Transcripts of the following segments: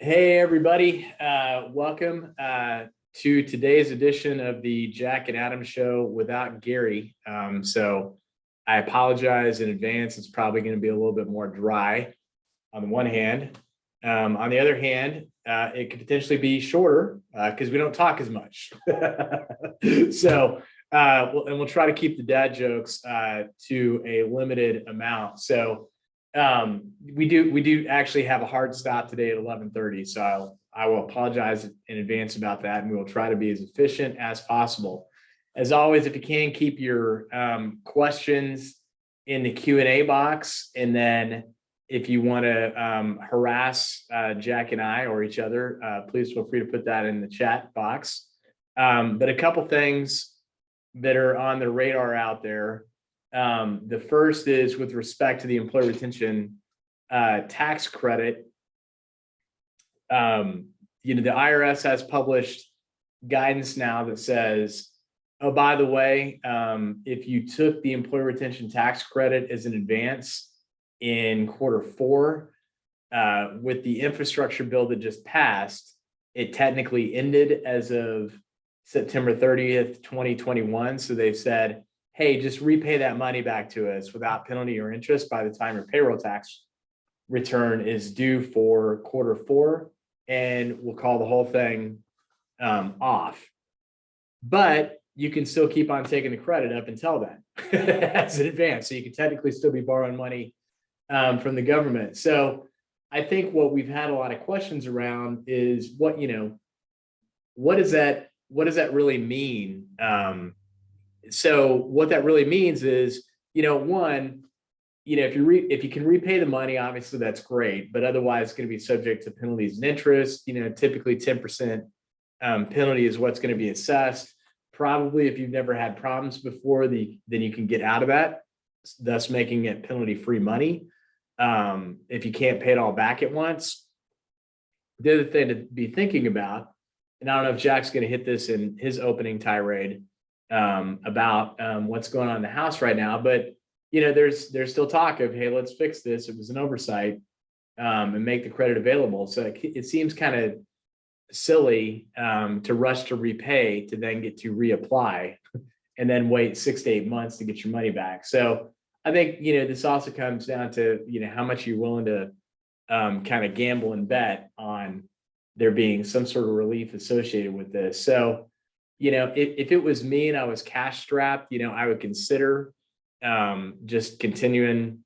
Hey, everybody. Welcome to today's edition of the Jack and Adam Show without Gary. So I apologize in advance. It's probably going to be a little bit more dry on the one hand. On the other hand, it could potentially be shorter because we don't talk as much. So, we'll try to keep the dad jokes to a limited amount. So, we do actually have a hard stop today at 11:30. So I will apologize in advance about that, and we will try to be as efficient as possible. As always, if you can, keep your questions in the Q&A box, and then if you want to harass Jack and I or each other, please feel free to put that in the chat box. But a couple things that are on the radar out there. The first is with respect to the employee retention tax credit. The IRS has published guidance now that says, oh, by the way, if you took the employee retention tax credit as an advance in Q4, with the infrastructure bill that just passed, it technically ended as of September 30th, 2021. So they've said, hey, just repay that money back to us without penalty or interest by the time your payroll tax return is due for Q4, and we'll call the whole thing off. But you can still keep on taking the credit up until then as an advance. So you can technically still be borrowing money from the government. So I think what we've had a lot of questions around is what does that really mean? So what that really means is, one, if you can repay the money, obviously that's great, but otherwise it's going to be subject to penalties and interest. Typically 10% penalty is what's going to be assessed. Probably if you've never had problems before, then you can get out of that, thus making it penalty-free money. If you can't pay it all back at once. The other thing to be thinking about, and I don't know if Jack's going to hit this in his opening tirade, about what's going on in the House right now, but there's still talk of, hey, let's fix this. It was an oversight, and make the credit available. So it seems kind of silly to rush to repay to then get to reapply and then wait 6 to 8 months to get your money back. So I think this also comes down to how much you're willing to kind of gamble and bet on there being some sort of relief associated with this. So if it was me and I was cash strapped, I would consider just continuing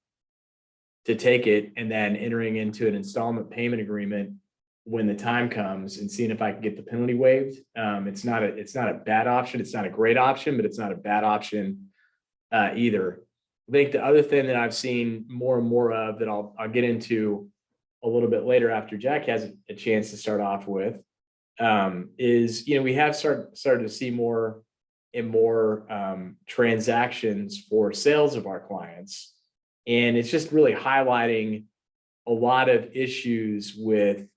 to take it and then entering into an installment payment agreement when the time comes and seeing if I can get the penalty waived. It's not a bad option. It's not a great option, but it's not a bad option either. I think the other thing that I've seen more and more of that I'll get into a little bit later after Jack has a chance to start off with, is we have started to see more and more transactions for sales of our clients, and it's just really highlighting a lot of issues with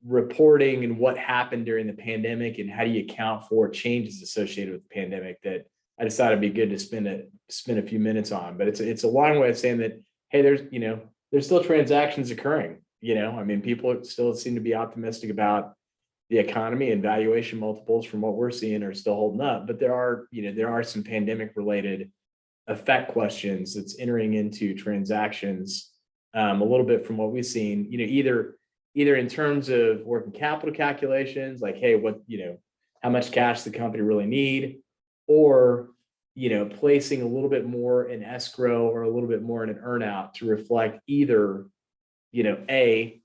reporting and what happened during the pandemic and how do you account for changes associated with the pandemic that I decided it'd be good to spend a few minutes on. But it's a long way of saying that, hey, there's still transactions occurring. People still seem to be optimistic about the economy, and valuation multiples from what we're seeing are still holding up. But there are some pandemic related effect questions that's entering into transactions a little bit from what we've seen, either in terms of working capital calculations, like, hey, how much cash the company really need, or placing a little bit more in escrow or a little bit more in an earnout to reflect either a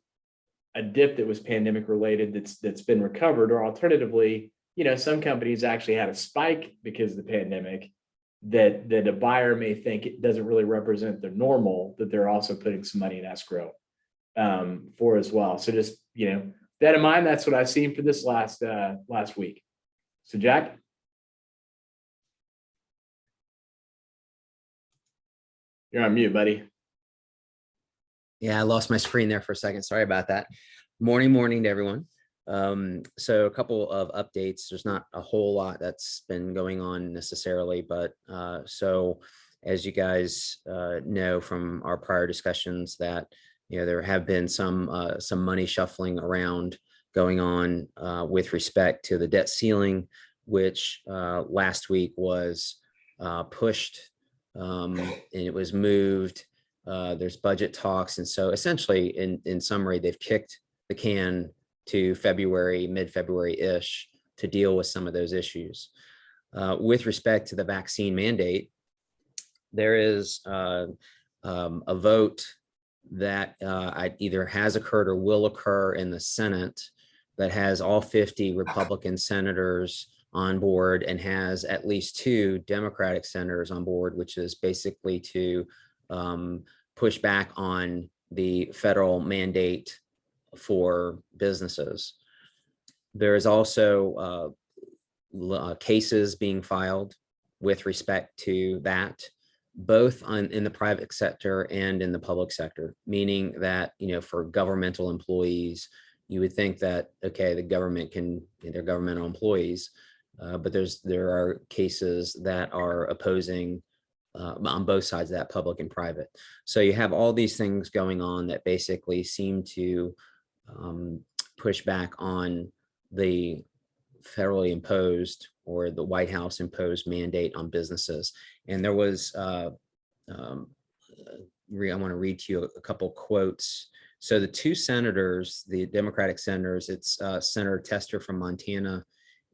dip that was pandemic related that's been recovered, or alternatively, some companies actually had a spike because of the pandemic that a buyer may think it doesn't really represent their normal, that they're also putting some money in escrow for as well. So just that in mind, that's what I've seen for this last week. So Jack. You're on mute, buddy. Yeah, I lost my screen there for a second. Sorry about that. Morning to everyone. So a couple of updates. There's not a whole lot that's been going on necessarily, but so as you guys know from our prior discussions, that there have been some money shuffling around going on with respect to the debt ceiling, which last week was pushed and it was moved. There's budget talks. And so essentially, in summary, they've kicked the can to February, mid-February-ish, to deal with some of those issues. With respect to the vaccine mandate, there is a vote that either has occurred or will occur in the Senate that has all 50 Republican senators on board and has at least 2 Democratic senators on board, which is basically to push back on the federal mandate for businesses. There is also cases being filed with respect to that, both in the private sector and in the public sector, meaning that, for governmental employees, you would think that, okay, the government they're governmental employees, but there are cases that are opposing on both sides of that, public and private. So you have all these things going on that basically seem to push back on the federally imposed or the White House imposed mandate on businesses. And there was, I want to read to you a couple quotes. So the 2 senators, the Democratic senators, it's Senator Tester from Montana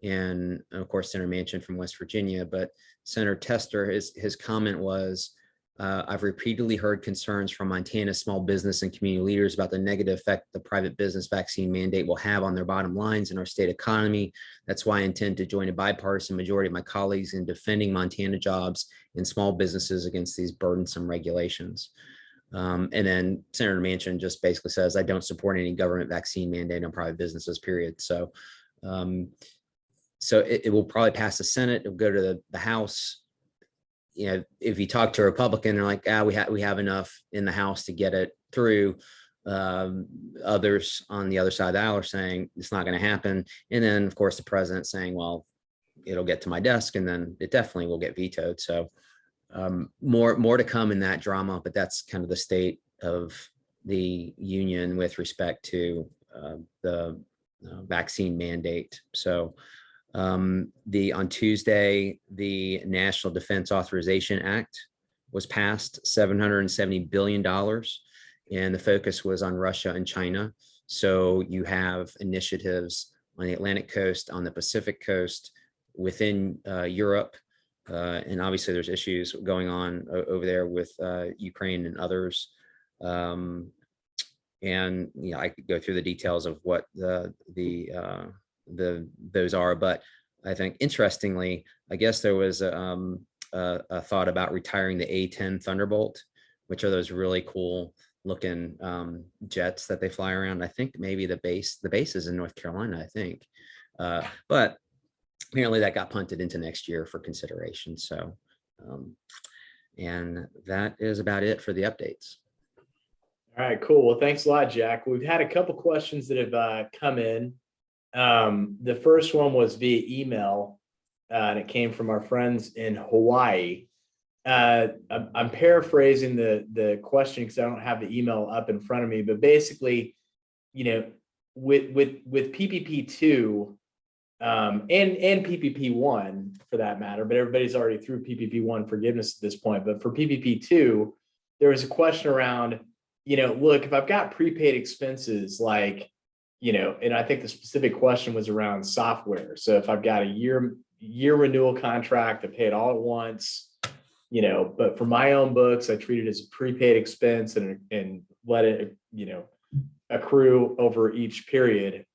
and of course, Senator Manchin from West Virginia. But Senator Tester, his comment was, I've repeatedly heard concerns from Montana small business and community leaders about the negative effect the private business vaccine mandate will have on their bottom lines and our state economy. That's why I intend to join a bipartisan majority of my colleagues in defending Montana jobs and small businesses against these burdensome regulations. And then Senator Manchin just basically says, I don't support any government vaccine mandate on private businesses, period. So, it will probably pass the Senate. It'll go to the House. If you talk to a Republican, they're like, we have enough in the House to get it through. Others on the other side of the aisle are saying it's not going to happen. And then, of course, the president saying, well, it'll get to my desk and then it definitely will get vetoed. So more to come in that drama, but that's kind of the state of the union with respect to the vaccine mandate. So on Tuesday, the National Defense Authorization Act was passed, $770 billion, and the focus was on Russia and China. So you have initiatives on the Atlantic coast, on the Pacific coast, within Europe, and obviously there's issues going on over there with Ukraine and others. And I could go through the details of what those are, but I think interestingly, I guess there was a thought about retiring the A-10 Thunderbolt, which are those really cool looking jets that they fly around. I think maybe the base is in North Carolina, I think, but apparently that got punted into next year for consideration. So, and that is about it for the updates. All right, cool. Well, thanks a lot, Jack. We've had a couple questions that have come in. The first one was via email, and it came from our friends in Hawaii. I'm paraphrasing the question because I don't have the email up in front of me, but basically, with PPP2 and PPP1 for that matter, but everybody's already through PPP1 forgiveness at this point. But for PPP2, there was a question around, look, if I've got prepaid expenses like, and I think the specific question was around software. So if I've got a year renewal contract, I pay it all at once, but for my own books, I treat it as a prepaid expense and let it, accrue over each period.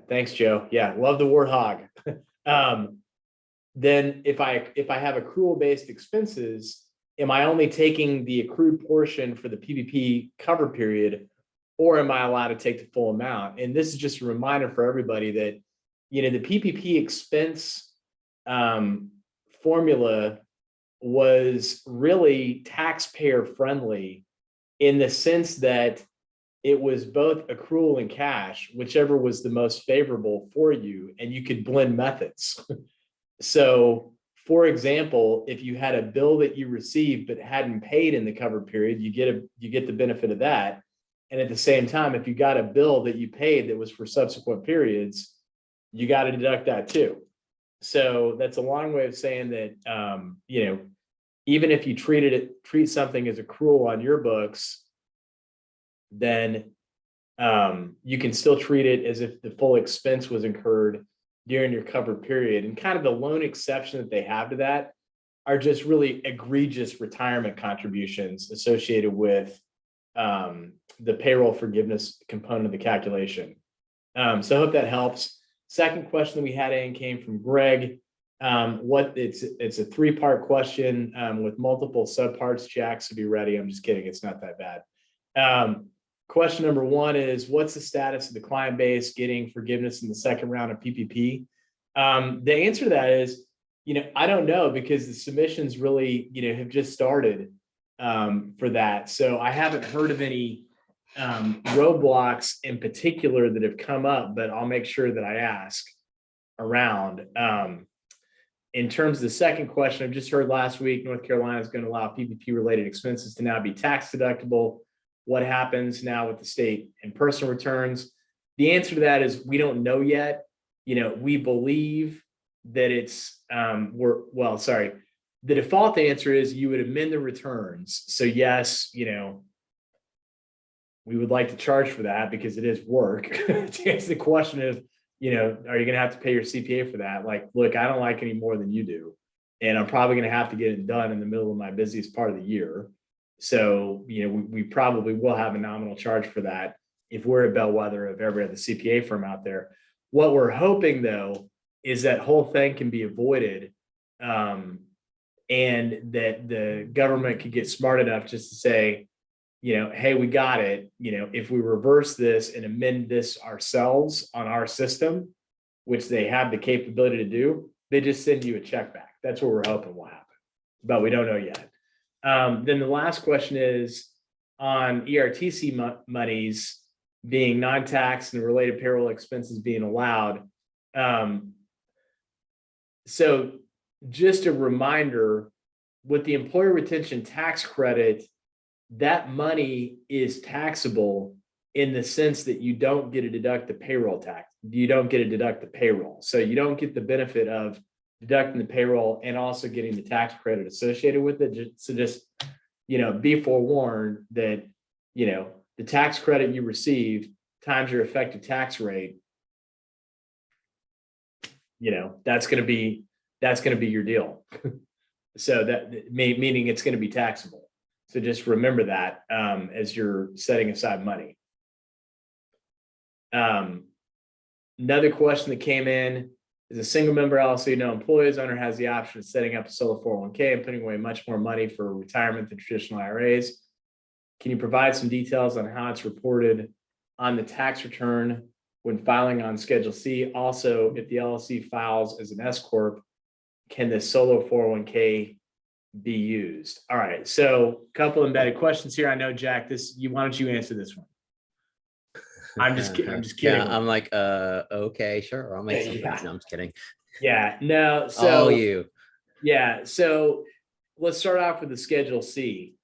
Thanks, Joe. Yeah, love the warthog. Then if I have accrual-based expenses, am I only taking the accrued portion for the PPP cover period, or am I allowed to take the full amount? And this is just a reminder for everybody that, the PPP expense formula was really taxpayer friendly in the sense that it was both accrual and cash, whichever was the most favorable for you, and you could blend methods. So for example, if you had a bill that you received but hadn't paid in the covered period, you get the benefit of that. And at the same time, if you got a bill that you paid that was for subsequent periods, you got to deduct that too. So that's a long way of saying that, even if you treat something as accrual on your books, then you can still treat it as if the full expense was incurred during your covered period. And kind of the lone exception that they have to that are just really egregious retirement contributions associated with the payroll forgiveness component of the calculation. So I hope that helps. Second question that we had in came from Greg. It's a three-part question with multiple subparts. Jack, so be ready. I'm just kidding. It's not that bad. Question number one is, what's the status of the client base getting forgiveness in the second round of PPP? The answer to that is, I don't know, because the submissions really, have just started for that. So I haven't heard of any roadblocks in particular that have come up, but I'll make sure that I ask around. In terms of the second question, I've just heard last week, North Carolina is going to allow PPP related expenses to now be tax deductible. What happens now with the state and personal returns? The answer to that is we don't know yet. We believe that it's the default answer is you would amend the returns. So yes, we would like to charge for that because it is work. To answer the question of, are you going to have to pay your CPA for that? Like, look, I don't like any more than you do. And I'm probably going to have to get it done in the middle of my busiest part of the year. So, we probably will have a nominal charge for that if we're a bellwether of every other CPA firm out there. What we're hoping, though, is that whole thing can be avoided, and that the government could get smart enough just to say, hey, we got it. If we reverse this and amend this ourselves on our system, which they have the capability to do, they just send you a check back. That's what we're hoping will happen, but we don't know yet. Then the last question is on ERTC monies being non-tax and related payroll expenses being allowed. So just a reminder, with the employer retention tax credit, that money is taxable in the sense that you don't get to deduct the payroll tax. You don't get to deduct the payroll. So you don't get the benefit of deducting the payroll and also getting the tax credit associated with it. So just, be forewarned that, the tax credit you receive times your effective tax rate, that's going to be your deal. So that meaning it's going to be taxable. So just remember that as you're setting aside money. Another question that came in is, a single member LLC, no employees, owner has the option of setting up a solo 401k and putting away much more money for retirement than traditional IRAs. Can you provide some details on how it's reported on the tax return when filing on Schedule C? Also, if the LLC files as an S Corp, can the solo 401k be used? All right, so a couple embedded questions here. I know, Jack, why don't you answer this one? I'm just kidding. Yeah, I'm like, okay, sure. I'll make some. Yeah. No, I'm just kidding. Yeah, no. So you. Yeah, so let's start off with the Schedule C.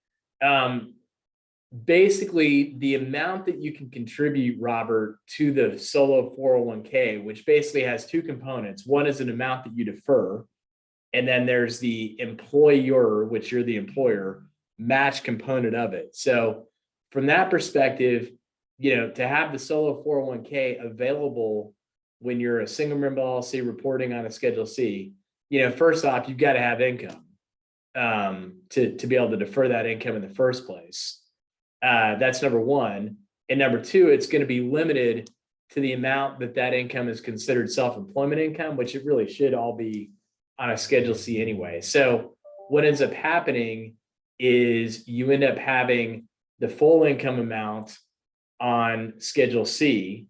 Basically, the amount that you can contribute, Robert, to the solo 401k, which basically has two components. One is an amount that you defer, and then there's the employer, which you're the employer, match component of it. So from that perspective, to have the solo 401k available when you're a single member LLC reporting on a Schedule C, first off, you've got to have income to be able to defer that income in the first place. That's number one. And number two, it's going to be limited to the amount that income is considered self-employment income, which it really should all be on a Schedule C anyway. So what ends up happening is you end up having the full income amount on Schedule C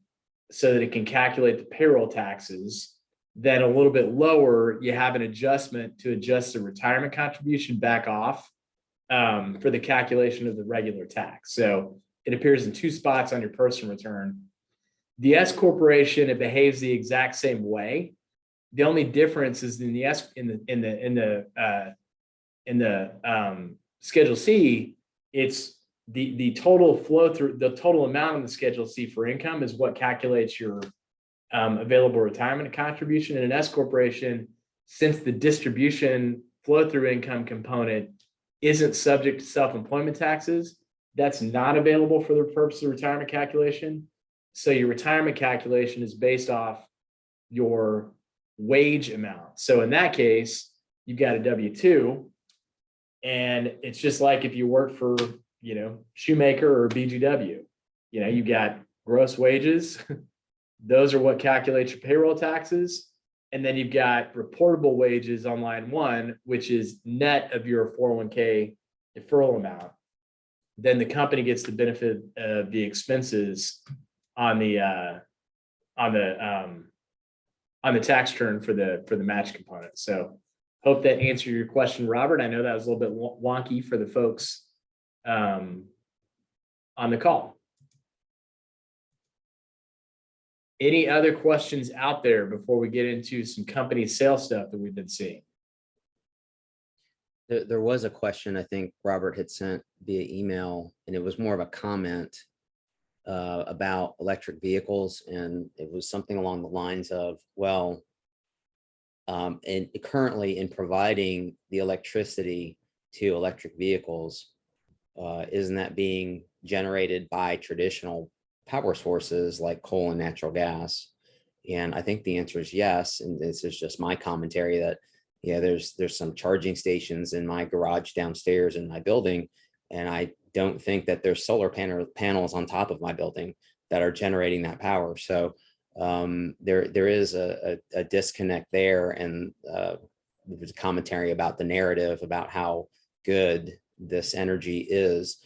so that it can calculate the payroll taxes. Then a little bit lower, you have an adjustment to adjust the retirement contribution back off for the calculation of the regular tax. So it appears in two spots on your personal return. The S corporation, it behaves the exact same way. The only difference is in the Schedule C, it's the total flow through, the total amount in the Schedule C for income is what calculates your available retirement contribution. In an S corporation, since the distribution flow through income component isn't subject to self-employment taxes, that's not available for the purpose of retirement calculation. So your retirement calculation is based off your wage amount. So in that case, you've got a W-2, and it's just like if you work for, Shoemaker or BGW, you've got gross wages. Those are what calculates your payroll taxes. And then you've got reportable wages on line 1, which is net of your 401k deferral amount. Then the company gets the benefit of the expenses on the tax return for the match component. So hope that answered your question, Robert. I know that was a little bit wonky for the folks on the call. Any other questions out there before we get into some company sales stuff that we've been seeing? There was a question I think Robert had sent via email, and it was more of a comment about electric vehicles. And it was something along the lines of, well, and currently in providing the electricity to electric vehicles, isn't that being generated by traditional power sources like coal and natural gas? And I think the answer is yes. And this is just my commentary that, yeah, there's some charging stations in my garage downstairs in my building, and I don't think that there's solar panels on top of my building that are generating that power. So there is a disconnect there, and there's a commentary about the narrative about how good this energy is.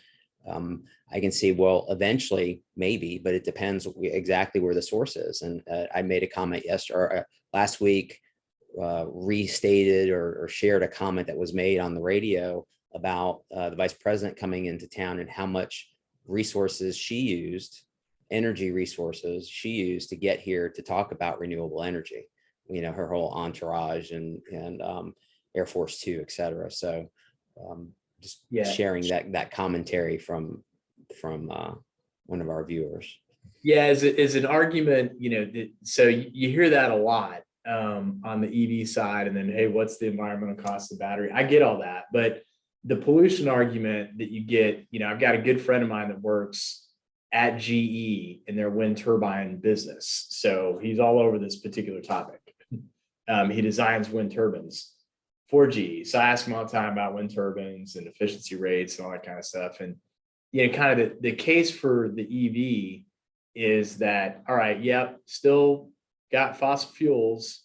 I can see, well, eventually maybe, but it depends exactly where the source is. And I made a comment last week, restated or shared a comment that was made on the radio about the vice president coming into town and how much resources she used, energy resources she used to get here to talk about renewable energy, her whole entourage and Air Force Two, et cetera. So just sharing that commentary from one of our viewers. Yeah, as an argument, so you hear that a lot on the EV side, and then, hey, what's the environmental cost of the battery? I get all that, but the pollution argument that you get, I've got a good friend of mine that works at GE in their wind turbine business. So he's all over this particular topic. He designs wind turbines for GE. So I ask him all the time about wind turbines and efficiency rates and all that kind of stuff. And, kind of the case for the EV is that, all right, yep, still got fossil fuels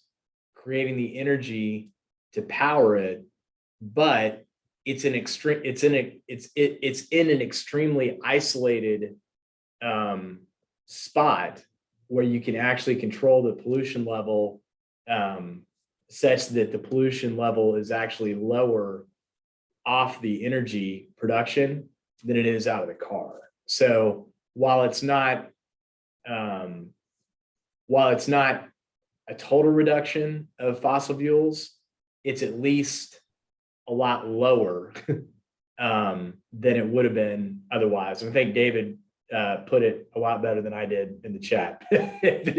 creating the energy to power it, but it's in an extremely isolated spot where you can actually control the pollution level such that the pollution level is actually lower off the energy production than it is out of the car. So while it's not a total reduction of fossil fuels, it's at least a lot lower than it would have been otherwise. And I think David put it a lot better than I did in the chat. if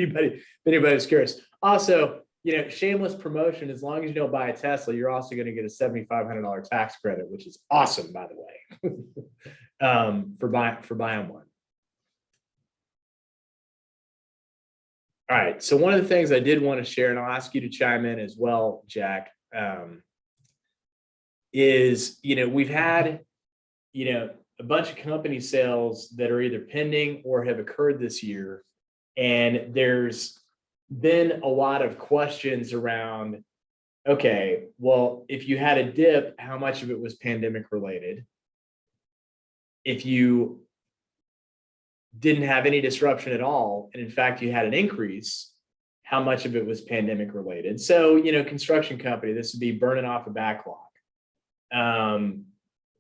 anybody was curious. Also, shameless promotion, as long as you don't buy a Tesla, you're also going to get a $7,500 tax credit, which is awesome, by the way, for buying one. All right. So one of the things I did want to share, and I'll ask you to chime in as well, Jack, is, we've had, a bunch of company sales that are either pending or have occurred this year. And there's been a lot of questions around, okay, well, if you had a dip, how much of it was pandemic related? If you didn't have any disruption at all, and in fact, you had an increase, how much of it was pandemic related? So, construction company, this would be burning off a backlog.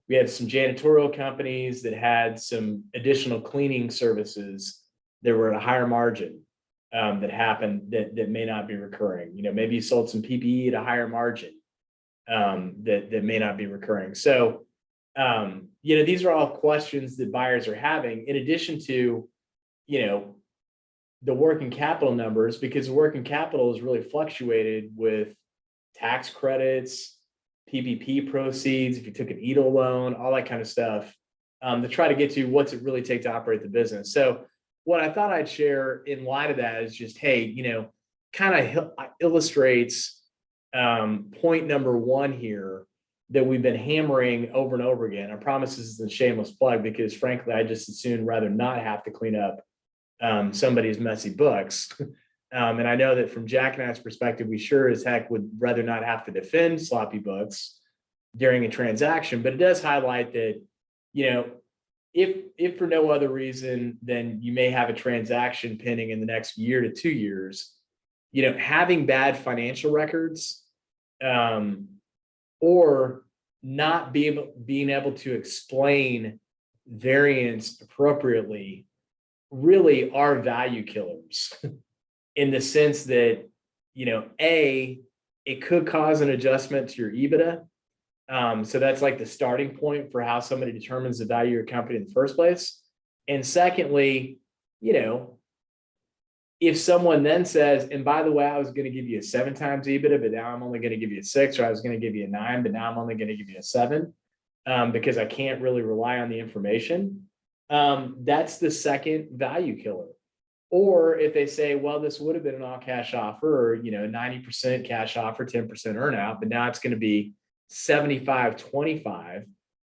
We had some janitorial companies that had some additional cleaning services that were at a higher margin. that happened that may not be recurring. Maybe you sold some PPE at a higher margin that may not be recurring. So, these are all questions that buyers are having in addition to, the working capital numbers, because the working capital is really fluctuated with tax credits, PPP proceeds, if you took an EDL loan, all that kind of stuff, to try to get to what's it really take to operate the business. So what I thought I'd share in light of that is just, hey, kind of illustrates point number one here that we've been hammering over and over again. I promise this is a shameless plug because frankly, I just as soon rather not have to clean up somebody's messy books. And I know that from Jack and I's perspective, we sure as heck would rather not have to defend sloppy books during a transaction, but it does highlight that, if for no other reason, then you may have a transaction pending in the next year to 2 years, having bad financial records, or not being able to explain variance appropriately really are value killers in the sense that, it could cause an adjustment to your EBITDA. So that's like the starting point for how somebody determines the value of your company in the first place. And secondly, if someone then says, and by the way, I was going to give you a 7 times EBITDA, but now I'm only going to give you a 6, or I was going to give you a 9, but now I'm only going to give you a 7, because I can't really rely on the information. That's the second value killer. Or if they say, well, this would have been an all cash offer, or, 90% cash offer, 10% earnout, but now it's going to be 75-25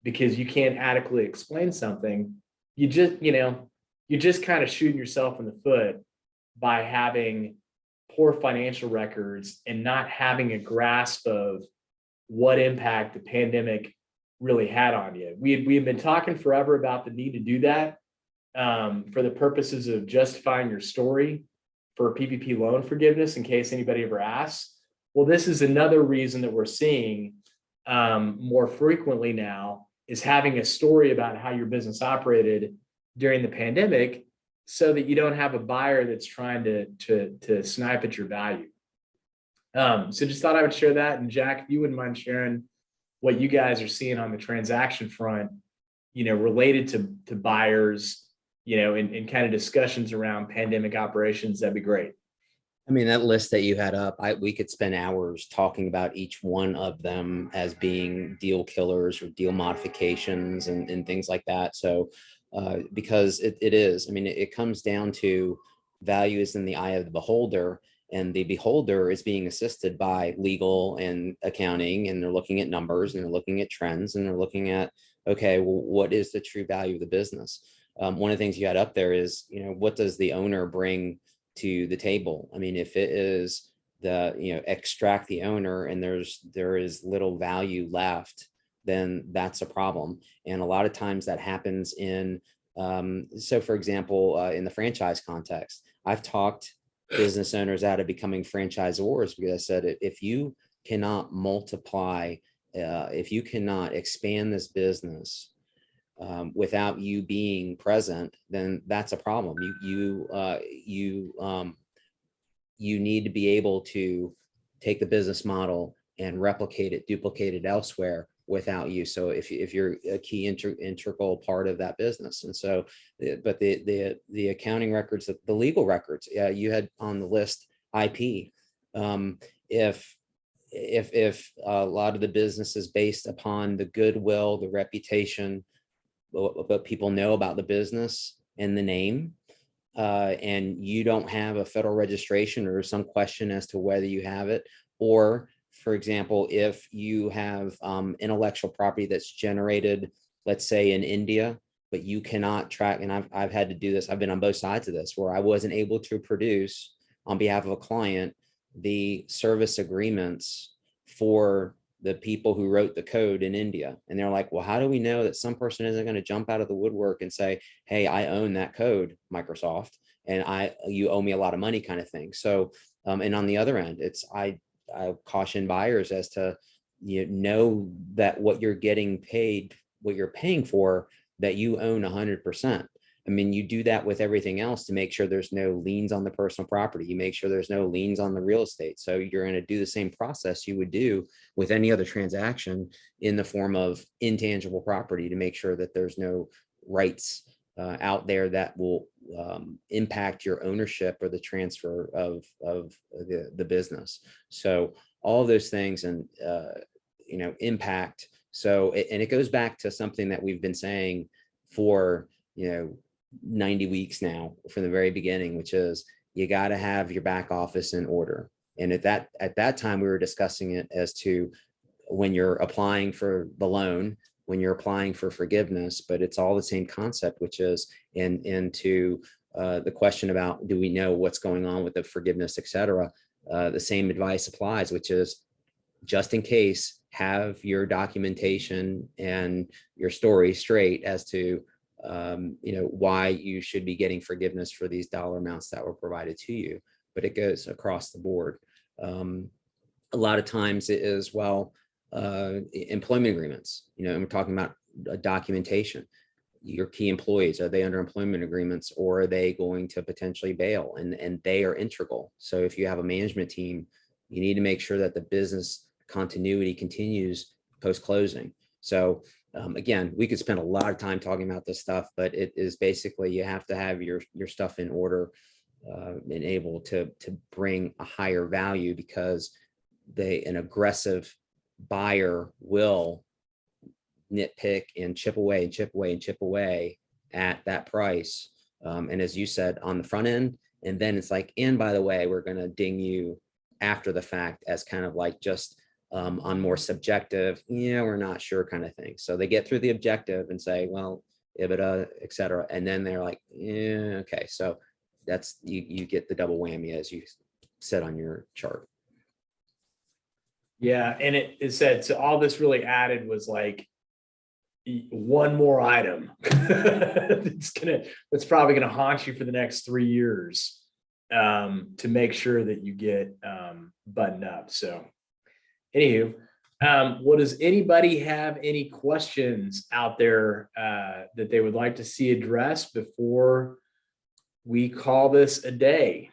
because you can't adequately explain something. You're just kind of shooting yourself in the foot by having poor financial records and not having a grasp of what impact the pandemic really had on you. We've been talking forever about the need to do that for the purposes of justifying your story for PPP loan forgiveness in case anybody ever asks. Well, this is another reason that we're seeing more frequently now is having a story about how your business operated during the pandemic so that you don't have a buyer that's trying to snipe at your value. So just thought I would share that. And Jack, if you wouldn't mind sharing what you guys are seeing on the transaction front, related to buyers, and kind of discussions around pandemic operations, that'd be great. I mean, that list that you had up, we could spend hours talking about each one of them as being deal killers or deal modifications and things like that. So, because it is, I mean, it comes down to value is in the eye of the beholder, and the beholder is being assisted by legal and accounting, and they're looking at numbers and they're looking at trends and they're looking at, okay, well, what is the true value of the business? One of the things you had up there is, what does the owner bring to the table? I mean, if it is extract the owner and there is little value left, then that's a problem. And a lot of times that happens in, so for example, in the franchise context, I've talked business owners out of becoming franchisors because I said, if you cannot multiply, if you cannot expand this business without you being present, then that's a problem. You need to be able to take the business model and replicate it, duplicate it elsewhere without you. So if you're a key integral part of that business. And so, but the accounting records, the legal records, you had on the list IP. If a lot of the business is based upon the goodwill, the reputation, what people know about the business and the name, and you don't have a federal registration or some question as to whether you have it, or for example, if you have intellectual property that's generated, let's say in India, but you cannot track, and I've had to do this, I've been on both sides of this, where I wasn't able to produce on behalf of a client the service agreements for the people who wrote the code in India. And they're like, well, how do we know that some person isn't going to jump out of the woodwork and say, hey, I own that code, Microsoft, and you owe me a lot of money kind of thing. So, and on the other end, I caution buyers as to, know that what you're getting paid, what you're paying for, that you own 100%. I mean, you do that with everything else to make sure there's no liens on the personal property. You make sure there's no liens on the real estate. So you're going to do the same process you would do with any other transaction in the form of intangible property to make sure that there's no rights out there that will impact your ownership or the transfer of the business. So all those things and impact. So and it goes back to something that we've been saying for 90 weeks now from the very beginning, which is you got to have your back office in order. And at that time we were discussing it as to when you're applying for the loan, when you're applying for forgiveness, but it's all the same concept, which is into the question about, do we know what's going on with the forgiveness, et cetera? The same advice applies, which is just in case, have your documentation and your story straight as to why you should be getting forgiveness for these dollar amounts that were provided to you. But it goes across the board. A lot of times it is, employment agreements, and we're talking about documentation. Your key employees, are they under employment agreements, or are they going to potentially bail? And they are integral. So if you have a management team, you need to make sure that the business continuity continues post-closing. So again, we could spend a lot of time talking about this stuff, but it is basically, you have to have your stuff in order and able to bring a higher value, because an aggressive buyer will nitpick and chip away and chip away and chip away at that price. And as you said, on the front end, and then it's like, and by the way, we're going to ding you after the fact as kind of like just on more subjective, we're not sure kind of thing. So they get through the objective and say, well, EBITDA, et cetera. And then they're like, yeah, okay. So that's, you get the double whammy, as you said on your chart. Yeah. And it said, so all this really added was like one more item. That's probably going to haunt you for the next 3 years to make sure that you get buttoned up. So anywho, does anybody have any questions out there that they would like to see addressed before we call this a day?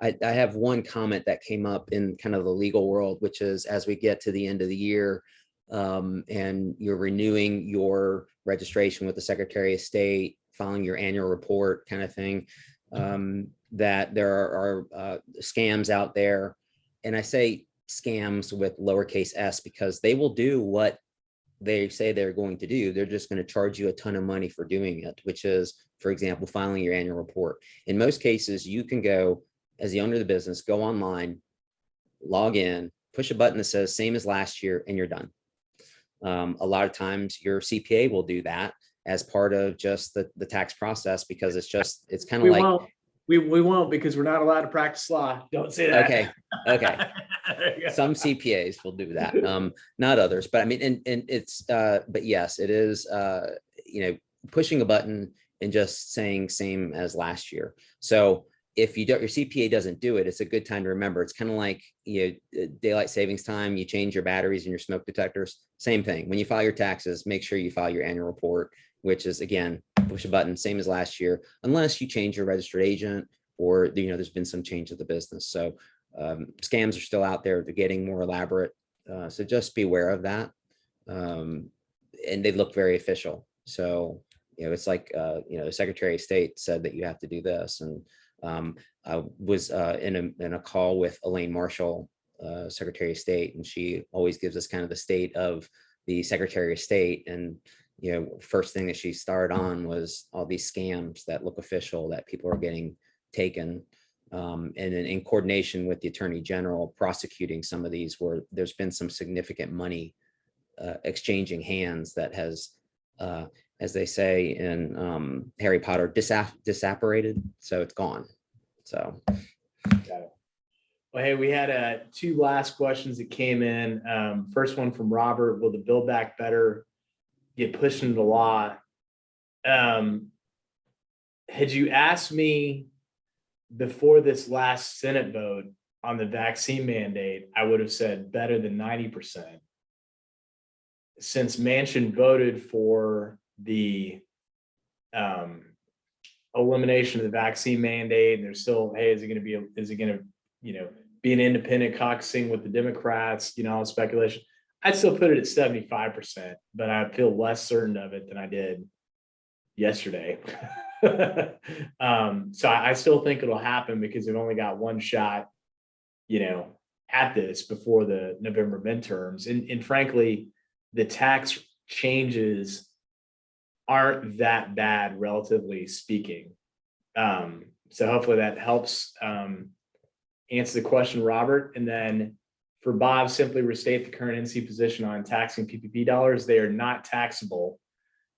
I have one comment that came up in kind of the legal world, which is, as we get to the end of the year and you're renewing your registration with the Secretary of State, filing your annual report kind of thing, that there are scams out there. And I say scams with lowercase s because they will do what they say they're going to do. They're just going to charge you a ton of money for doing it, which is, for example, filing your annual report. In most cases, you can go, as the owner of the business, go online, log in, push a button that says same as last year, and you're done. A lot of times your CPA will do that as part of just the tax process, because it's kind of like, we won't, because we're not allowed to practice law. Don't say that. Okay. Some CPAs will do that, not others. But I mean, and it's, but yes, it is, pushing a button and just saying same as last year. So if your CPA doesn't do it, it's a good time to remember. It's kind of like, daylight savings time, you change your batteries and your smoke detectors, same thing. When you file your taxes, make sure you file your annual report, which is, again, push a button, same as last year, unless you change your registered agent or, there's been some change of the business. So scams are still out there. They're getting more elaborate. So just be aware of that. And they look very official. So, it's like, the Secretary of State said that you have to do this. And I was in a call with Elaine Marshall, Secretary of State, and she always gives us kind of the state of the Secretary of State. And first thing that she started on was all these scams that look official that people are getting taken, and then in coordination with the Attorney General prosecuting some of these, where there's been some significant money exchanging hands that has, as they say in Harry Potter, disapparated. So it's gone. So. Got it. Well, hey, we had 2 last questions that came in. First one from Robert: will the Build Back Better get pushed into law? Had you asked me before this last Senate vote on the vaccine mandate, I would have said better than 90%. Since Manchin voted for the elimination of the vaccine mandate, and there's still, hey, is it going to, be an independent caucusing with the Democrats, all the speculation. I'd still put it at 75%, but I feel less certain of it than I did yesterday. So I still think it'll happen because they've only got one shot, at this before the November midterms. And frankly, the tax changes aren't that bad, relatively speaking. So hopefully that helps answer the question, Robert. And then for Bob, simply restate the current NC position on taxing PPP dollars. They are not taxable.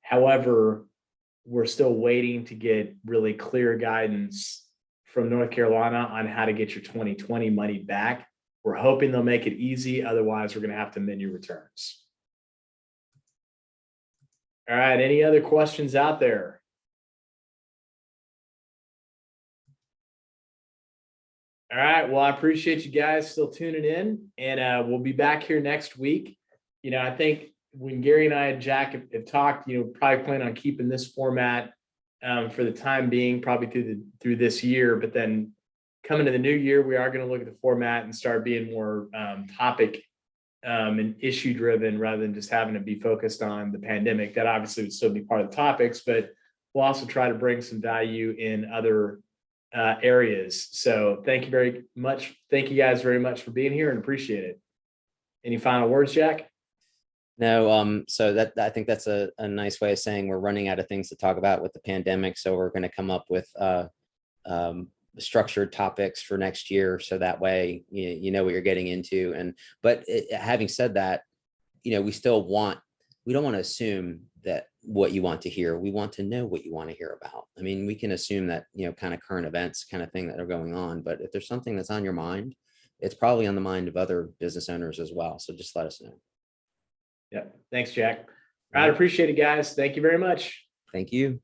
However, we're still waiting to get really clear guidance from North Carolina on how to get your 2020 money back. We're hoping they'll make it easy. Otherwise, we're going to have to amend your returns. All right. Any other questions out there? All right. Well, I appreciate you guys still tuning in, and we'll be back here next week. I think when Gary and I and Jack have talked, probably plan on keeping this format for the time being, probably through this year. But then coming to the new year, we are going to look at the format and start being more topic and issue driven, rather than just having to be focused on the pandemic. That obviously would still be part of the topics, but we'll also try to bring some value in other areas. So thank you very much. Thank you guys very much for being here, and appreciate it. Any final words, Jack? No, so I think that's a nice way of saying we're running out of things to talk about with the pandemic. So we're going to come up with structured topics for next year, so that way you know what you're getting into. But having said that, we don't want to assume that what you want to hear. We want to know what you want to hear about. I mean, we can assume that kind of current events kind of thing that are going on, but if there's something that's on your mind, it's probably on the mind of other business owners as well. So just let us know. Yeah. Thanks, Jack. All right. Appreciate it, guys. Thank you very much. Thank you.